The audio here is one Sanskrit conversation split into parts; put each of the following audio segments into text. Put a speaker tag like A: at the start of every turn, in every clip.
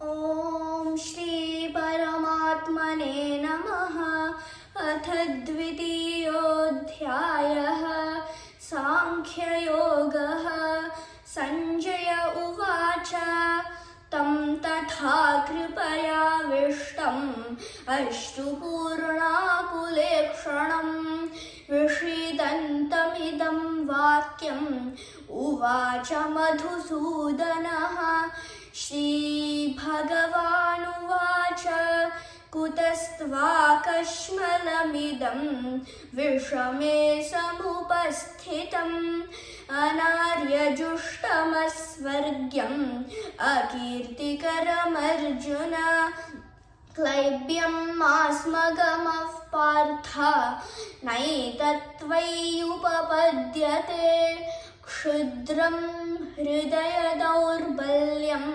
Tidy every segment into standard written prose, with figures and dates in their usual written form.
A: ॐ श्री परमात्मने नमः। अथ द्वितीयोऽध्यायः सांख्ययोगः। संजय उवाच तं तथा कृपयाविष्टम् अश्रुपूर्णाकुलेक्षणं विषीदन्तमिदं वाक्यम् उवाच मधुसूदनः। श्रीभगवानुवाच कुतस्त्वाकश्मलमिदं विषमे समुपस्थितम् अनार्यजुष्टमस्वर्ग्यम् अकीर्तिकरमर्जुन। क्लैब्यम् आस्मगमः पार्थ नैतत्त्वय्युपपद्यते। क्षुद्रं हृदयदौर्बल्यं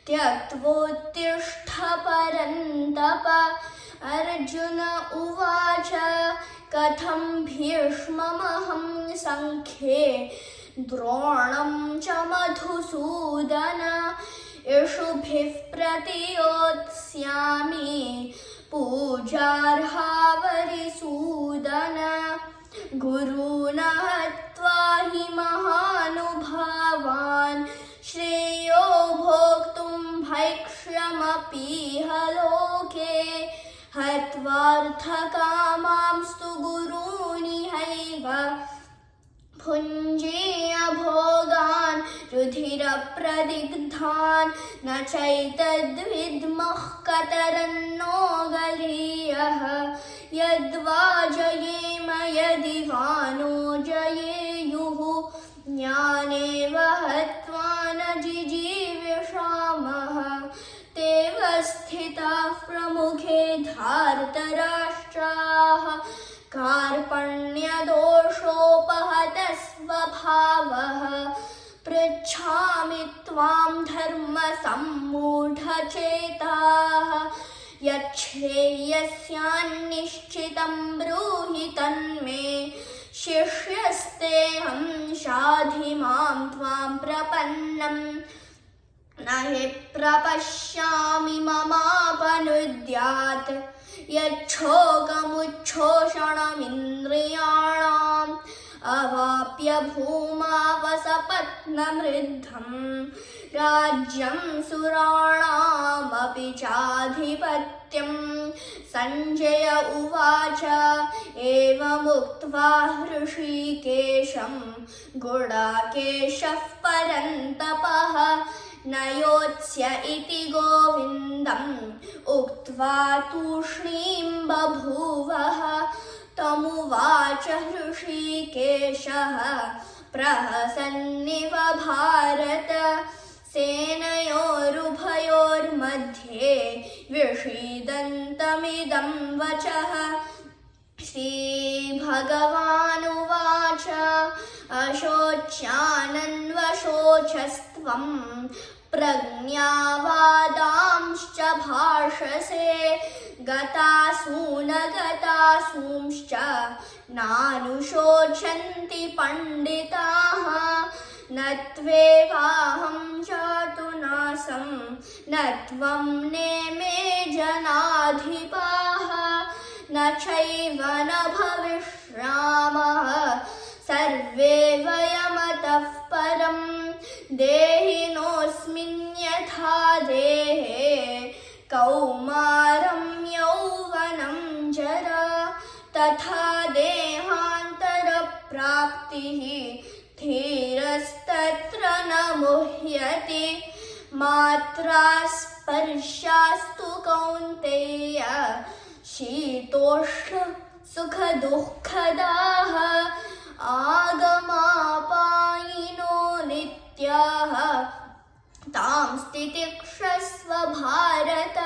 A: त्यक्त्वोत्तिष्ठ परन्तप। अर्जुन उवाच कथं भीष्ममहं सङ्ख्ये द्रोणं च मधुसूदन। इषुभिः प्रतियोत्स्यामि पूजार्हावरिसूदन। गुरून् हत्वा हि महानुभावान् श्रेयो भोक्तुं भैक्ष्यमपीह लोके। हत्वार्थकामांस्तु गुरूनिहैव भुञ्जीय भोगान् रुधिरप्रदिग्धान्। न चैतद्विद्मः कतरन्नो गरीयः। यद्वा जयेम यदि वा नो जयेयुः। ज्ञानेव हत्वा न जिजीविषामः। तेव स्थिताः प्रमुखे धार्तराष्ट्राः। कार्पण्यदोषोपहतः स्वभावः। पृच्छामि त्वां धर्मसम्मूढचेताः। यच्छ्रेयस्यान्निश्चितं ब्रूहि तन्मे। शिष्यस्तेऽहं शाधि मां त्वां प्रपन्नम्। न हि प्रपश्यामि ममापनुद्यात्। यच्छोकमुच्छोषणमिन्द्रियाणाम् अवाप्य भूमावसपत्नमृद्धम्। राज्यं सुराणामपि चाधिपत्यम्। संजय उवाच एवमुक्त्वा हृषीकेशं गुडाकेशः परन्तपः। न योत्स्य इति गोविन्दम् उक्त्वा तूष्णीं बभूवः। तमुवाच हृषीकेशः प्रहसन्निव भारत। सेनयोरुभयोर्मध्ये विषीदन्तमिदं वचः। श्रीभगवानुवाच अशोच्यानन्वशोचस्त्वं प्रज्ञावादांश्च भाषसे। गतासूनगतासूंश्च नानुशोचन्ति पण्डिताः। न त्वेवाहं जातुनासं न त्वं नेमे जनाधिपाः। न चैव न भविष्यामः सर्वे वयमतः परम्। देहिनोऽस्मिन् यथा देहे कौमारं यौवनं जरा। तथा देहान्तरप्राप्तिः धीरस्तत्र न मुह्यते। मात्रा स्पर्शास्तु कौन्तेय शीतोष्ण सुखदुःखदाः। आगमापायिनो नित्याः तां स्थितिक्षस्व भारत।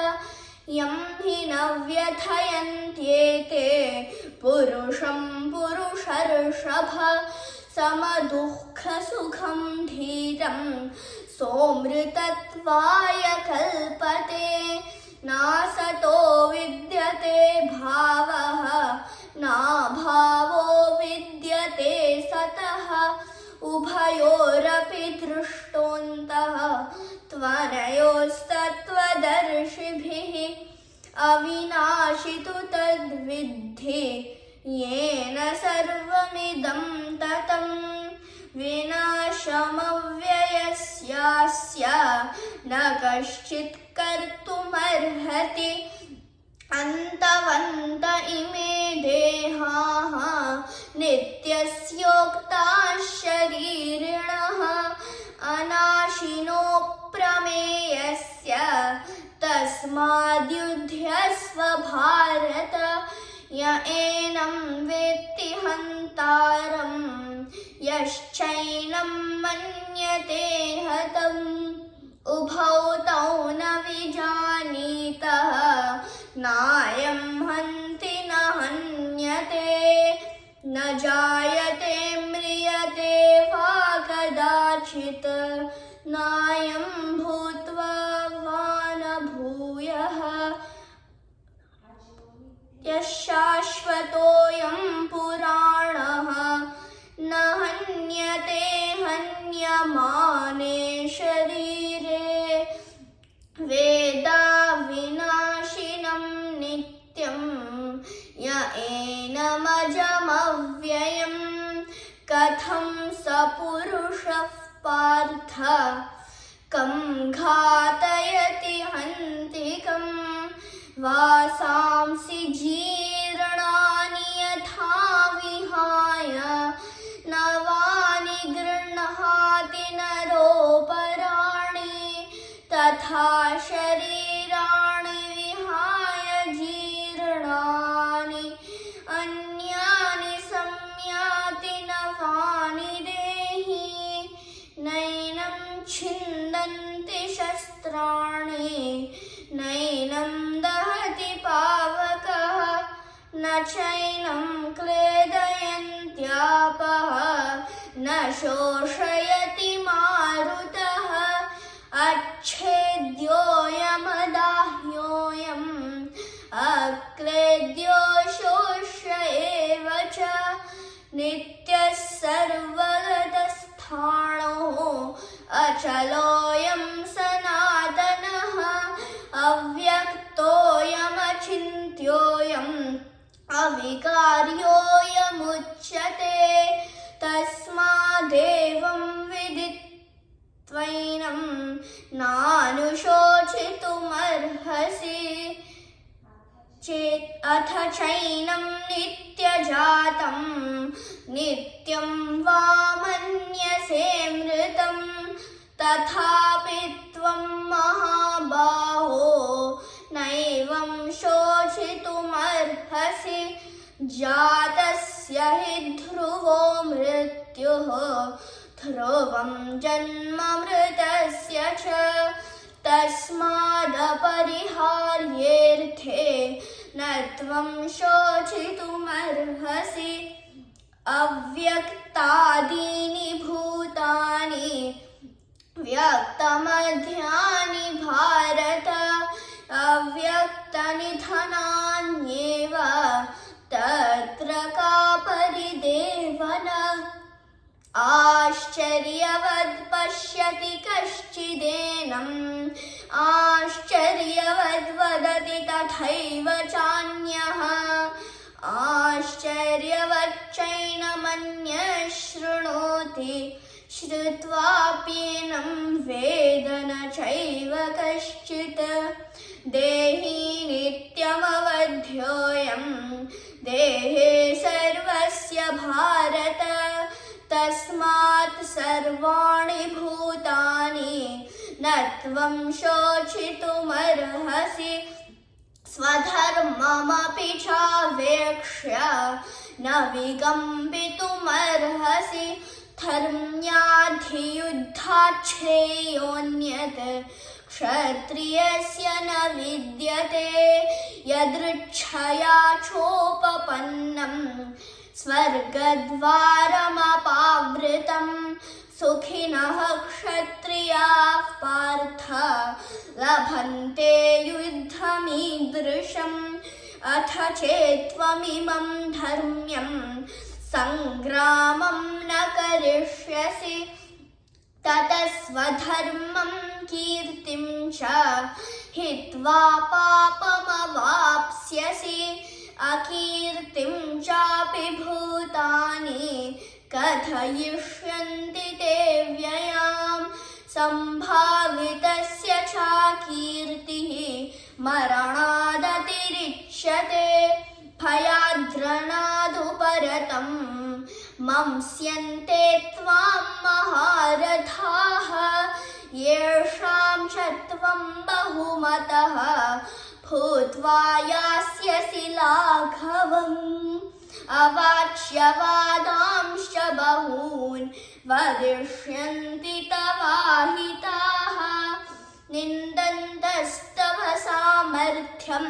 A: यं हि न व्यथयन्त्येते पुरुषं पुरुषर्षभ। समदुःखसुखं धीरं सोऽमृतत्वाय कल्पते। नासतो विद्यते भावः नाभावो विद्यते सतः। उभयोरपि दृष्टोऽन्तः त्वनयोस्तत्त्वदर्शिनः। महर्षिभिः अविनाशि तु तद्विद्धि येन सर्वमिदं ततं विनाशमव्ययस्यास्य न कश्चित् कर्तुमर्हति अन्तवन्त इमे देहाः नित्यस्योक्ताः शरीरिणः अनाशिनो प्रमेयस्य तस्माद्युध्यस्व भारत य एनं वेत्ति हन्तारं यश्चैनं मन्यते हतम् उभौ तौ न विजानीतः नायं हन्ति न हन्यते न जायते म्रियते वा कदाचित् नायं भूत्वा वा न भूयः यशाश्वतोऽयं पुराणः न हन्यते हन्यमाने शरीरे वेदा विनाशिनं नित्यं य एनमजमव्ययं कथं स पुरुषः पार्थ कं घातयति हन्तिकं वासांसि जीर्णानि यथा विहाय नवानि गृह्णाति नरोपराणि तथा शरीराणि विहाय जीर्णानि अन्यानि संयाति नवानि देहि नैनं छिन्दन्ति शस्त्राणि नैनं दहति पावकः न चैनं क्लेदयन्त्यापः न शोषयति मारुतः अच्छेद्योऽयमदाह्योऽयम् अक्लेद्यो शोष्य एव च नित्यः सर्वगतस्थाणुः अचलोऽयं सनातनः अव्यक्तोऽयमचिन्त्योऽयम् अविकार्योऽयमुच्यते तस्मादेवं विदित्वैनं नानुशोचितुमर्हसि चेत् अथ चैनं नित्यजातं नित्यं वा मन्यसे मृतं तथापि त्वं महाबाहो नैवं शोचितुमर्हसि जातस्य हि ध्रुवो मृत्युः ध्रुवं जन्म मृतस्य च तस्मादपरिहार्येऽर्थे न त्वं शोचितुमर्हसि अव्यक्तादीनि भूतानि व्यक्तमध्यानि भारत अव्यक्तनिधनान्येव तत्र का परिदेवना आश्चर्यवद् पश्यति कश्चिदेनम् आश्चर्यवद् वदति तथैव चान्यः आश्चर्यवच्चैनमन्यः शृणोति श्रुत्वाप्येनं वेद न चैव कश्चित् देहि नित्यमवध्योऽयं देहे सर्वस्य भारत तस्मात् सर्वाणि भूतानि न त्वं शोचितुमर्हसि स्वधर्ममपि चावेक्ष्य न विकम्पितुमर्हसि धर्म्याधियुद्धाच्छ्रेयोऽन्यत् क्षत्रियस्य न विद्यते यदृच्छया चोपपन्नं स्वर्गद्वारमपावृतं सुखिनः क्षत्रियाः पार्थ लभन्ते युद्धमीदृशम् अथ चेत्त्वमिमं धर्म्यं सङ्ग्रामं न करिष्यसि ततः स्वधर्मं कीर्तिं च हित्वा पापमवाप्स्यसि अकीर्तिं चापि भूतानि कथयिष्यन्ति ते व्ययाम् सम्भावितस्य च कीर्तिः मरणादतिरिच्यते भयाद्रणादुपरतं मंस्यन्ते त्वां महारथाः येषां च त्वं बहुमतः भूत्वा यास्यसि लाघवम् अवाच्यवादांश्च बहून् वदिष्यन्ति तवाहिताः निन्दन्तस्तव सामर्थ्यं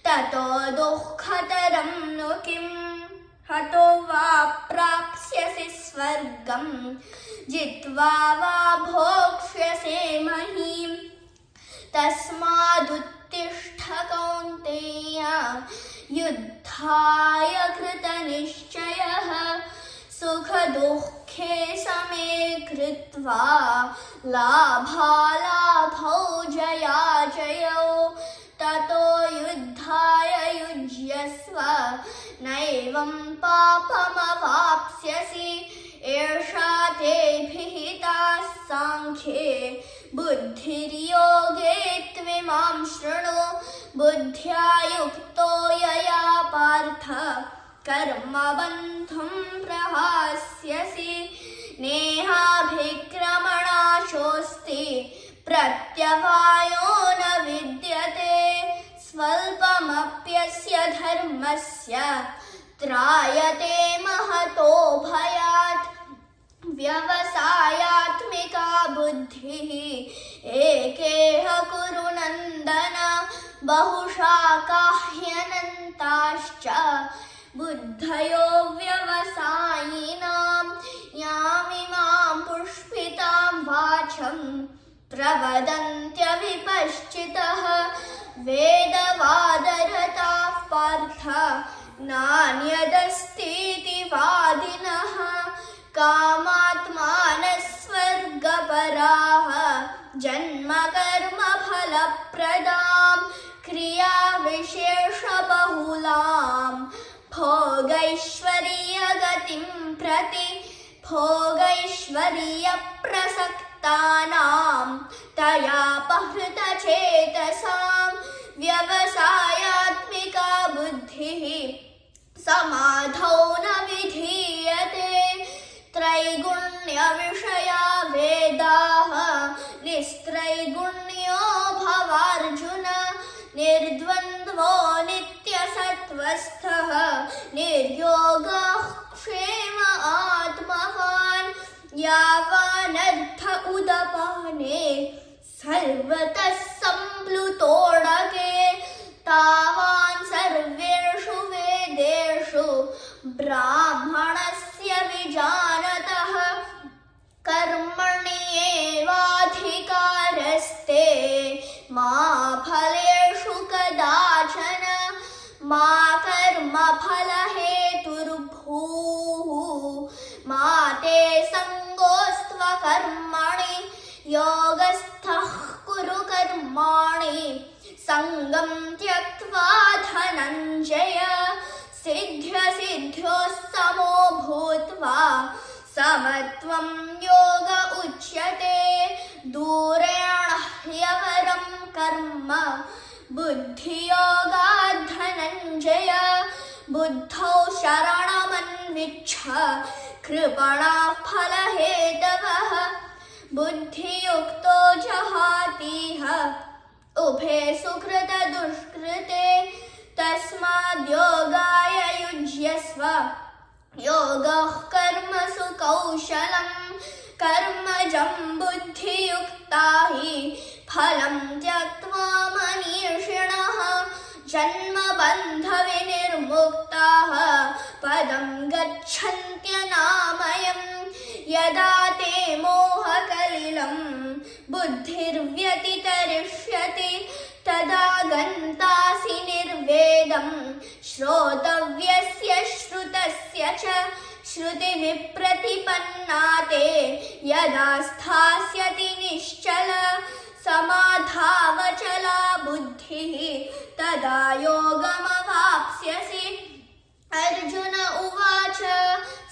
A: ततो दुःखतरं नु किम् हतो वा प्राप्स्यसि स्वर्गं जित्वा वा भोक्ष्यसे महीम् तस्मादुत्तिष्ठ कौन्तेय युद्धाय कृतनिश्चयः सुखदुःखे समे कृत्वा लाभालाभौ जयाजयौ ततो युद्धाय युज्यस्व नैवं पापमवाप्स्यसि एषा ते विहिता साङ्ख्ये बुद्धिर्योगे त्विमां शृणु बुद्ध्या युक्तो यया पार्थ कर्मबन्धुं प्रहास्यसि नेहाभिक्रमणाशोऽस्ति प्रत्यवायो न विद्यते स्वल्पमप्यस्य धर्मस्य त्रायते महतो भयात् व्यवसायात्मिका बुद्धिः एकेह कुरु नन्दन बहुशाकाह्यनन्ताश्च बुद्धयो व्यवसायिनां यामिमां पुष्पितां वाचं प्रवदन्त्यविपश्चितः वेदवादरताः पार्थ नान्यदस्तीति वादिनः कामात्मानः स्वर्गपराः जन्मकर्मफलप्रदां क्रियाविशेषबहुलां भोगैश्वर्यगतिं प्रति भोगैश्वर्यप्रसक्तानां तयापहृतचेतसां व्यवसायात्मिका बुद्धिः समाधौ न विधीयते त्रैगुण्यविषया वेदाः निस्त्रैगुण्यो भवार्जुन निर्द्वन्द्वो नित्यसत्त्वस्थः निर्योगः क्षेम आत्मवान् यावानर्थ उदपाने सर्वतः सम्प्लुतोडगे तावान् सर्वेषु वेदेषु ब्राह्मणस्य विजानतः कर्मण्येवाधिकारस्ते मा फलेषु कदाचन मा कर्मफलहेतुर्भूः मा ते सङ्गोऽस्त्वकर्मणि योगस्थः कुरु कर्माणि सङ्गं त्यक्त्वा धनञ्जय सिद्ध्यसिद्ध्योः समो भूत्वा समत्वं योग उच्यते दूरेण ह्यवरं कर्म बुद्धियोगात् धनञ्जय बुद्धौ शरणमन्विच्छ कृपणाः फलहेतवः बुद्धियुक्तो जहातीह उभे सुकृतदुष्कृते तस्माद्योगाय युज्यस्व योगः कर्मसु कौशलं कर्मजं बुद्धियुक्ता हि फलं त्यक्त्वा मनीषिणः जन्मबन्धविनिर्मुक्ताः पदं गच्छन्त्यनामयम् यदा ते मोहकलिलं बुद्धिर्व्यतितरिष्यति तदा गन्तासि निर्वेदं श्रोतव्यस्य श्रुतस्य च श्रुतिविप्रतिपन्ना ते यदा स्थास्यति निश्चल समाधावचला बुद्धिः तदा योगमवाप्स्यसि। अर्जुन उवाच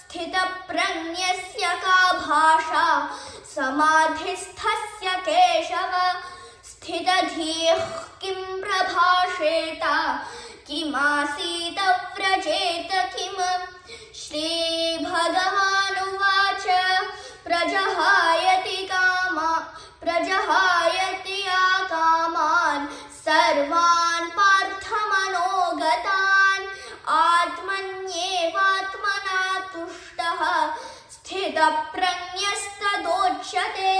A: स्थितप्रज्ञस्य का भाषा समाधिस्थस्य केशव स्थितधीः किं प्रभाषेत किमासीत व्रजेत किम्। श्रीभगवानुवाच प्रजहायति या कामान् सर्वान् पार्थमनोगतान् आत्मन्येवात्मना तुष्टः स्थितप्रज्ञस्तदोच्यते।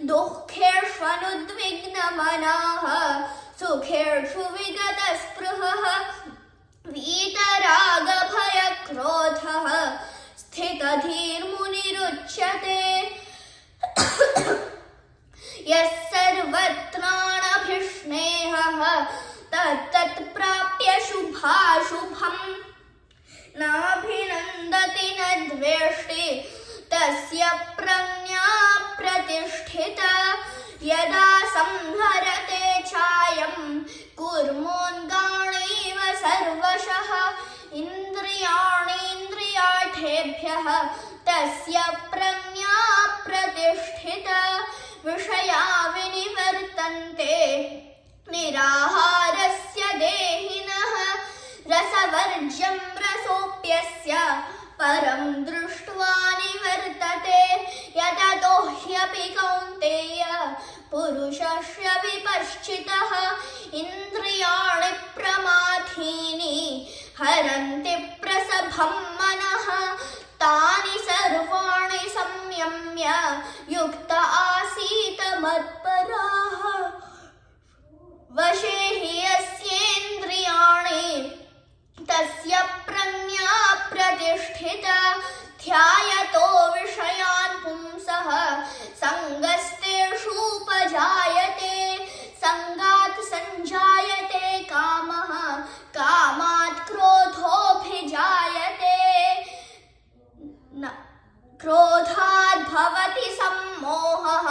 A: दुःखेष्वनुद्विग्नमनः सुखेषु विगतस्पृहः वीतरागभयक्रोधः स्थितधीर्मुनिरुच्यते। यः सर्वत्राणभिष्णेहः तत्तत्प्राप्य शुभाशुभम् नाभिनन्दति न द्वेष्टि तस्य प्रज्ञा प्रतिष्ठिता। यदा संहरते चायं कुर्मोद्गाणेव सर्वशः इन्द्रियाणीन्द्रियार्थेभ्यः तस्य प्रज्ञा प्रतिष्ठिता। विषया विनिवर्तन्ते निराहारस्य देहिनः रसवर्ज्यं रसोऽप्यस्य परं दृष्ट्वा निवर्तते। यततो ह्यपि कौन्तेय पुरुषस्य विपश्चितः इन्द्रियाणि प्रमाथीनि हरन्ति प्रसभं मनः तानि सर्वाणि संयम्य युक्त आसीत मत्परः। वशे हि यस्येन्द्रियाणि तस्य प्रज्ञा प्रतिष्ठिता। ध्यायतो विषयान् पुंसः सङ्गस्तेषूपजायते सङ्गात् सञ्जायते कामः कामात् क्रोधोऽभिजायते क्रोधात् भवति सम्मोहः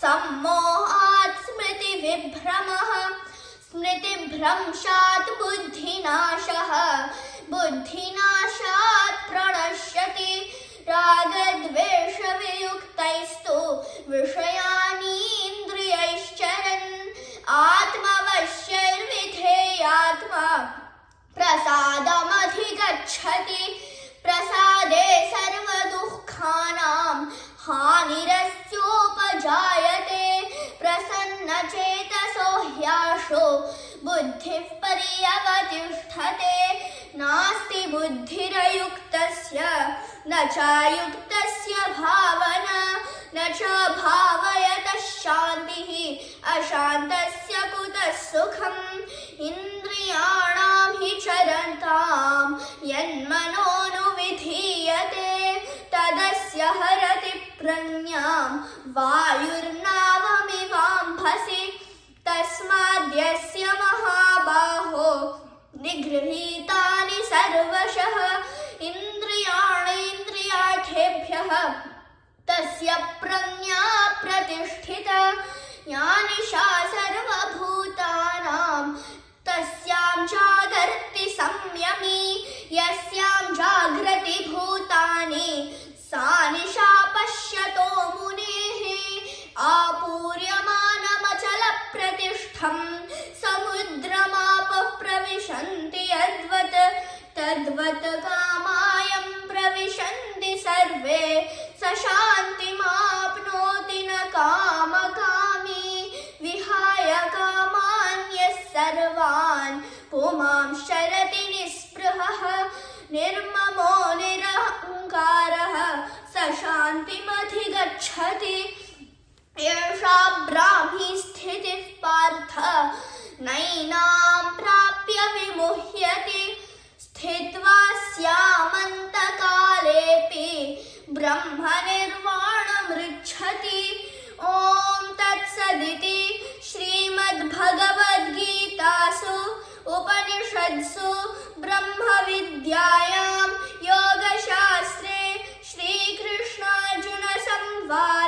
A: सम्मोहात् स्मृतिविभ्रमः स्मृतिभ्रंशात् बुद्धिनाशः बुद्धिनाशात् प्रणश्यति। रागद्वेषवियुक्तैस्तु विषयानीन्द्रियैश्चरन् आत्मवश्यैर्विधेयात्मा प्रसादमधिगच्छति। प्रसादे सर्वदुःखानां हानिरस्योपजायते। प्रसन्नचेतसो ह्याशो बुद्धिः पर्यवतिष्ठते। नास्ति बुद्धिरयुक्तस्य न चायुक्तस्य भावना न च भावयतः शान्तिः अशान्तस्य कुतः सुखम्। इन्द्रियाणां हि चरतां यन्मनोनुविधीयते तदस्य हरति प्रज्ञां वायुर्नावमिवाम्भसि। तस्माद्यस्य महाबाहो निगृहीतानि सर्वशः इन्द्रियाणीन्द्रियार्थेभ्यः तस्य प्रज्ञा प्रतिष्ठिता। या निशा सर्वभूतानां तस्यां जागर्ति संयमी। यस्यां जागृति भूतानि सा निशा पश्यतो मुनेः। आपूर्यमानमचलप्रतिष्ठं समुद्रमापः प्रविशन्ति यद्वत् तद्वत् कामायं प्रविशन्ति सर्वे स शान्तिमाप्नोति न कामकामी। विहाय कामान्यः सर्वान् पुमांश्चरति निःस्पृहः निर्ममो निरहङ्कारः स शान्तिमधिगच्छति। एषा ब्राह्मी स्थितिः पार्थ नैनां प्राप्य विमुह्यति। स्थित्वा स्यामन्तकालेऽपि ब्रह्मनिर्वाणमृच्छति। ॐ तत्सदिति श्रीमद्भगवद्गीतासु उपनिषत्सु ब्रह्मविद्यायां योगशास्त्रे सर्वान्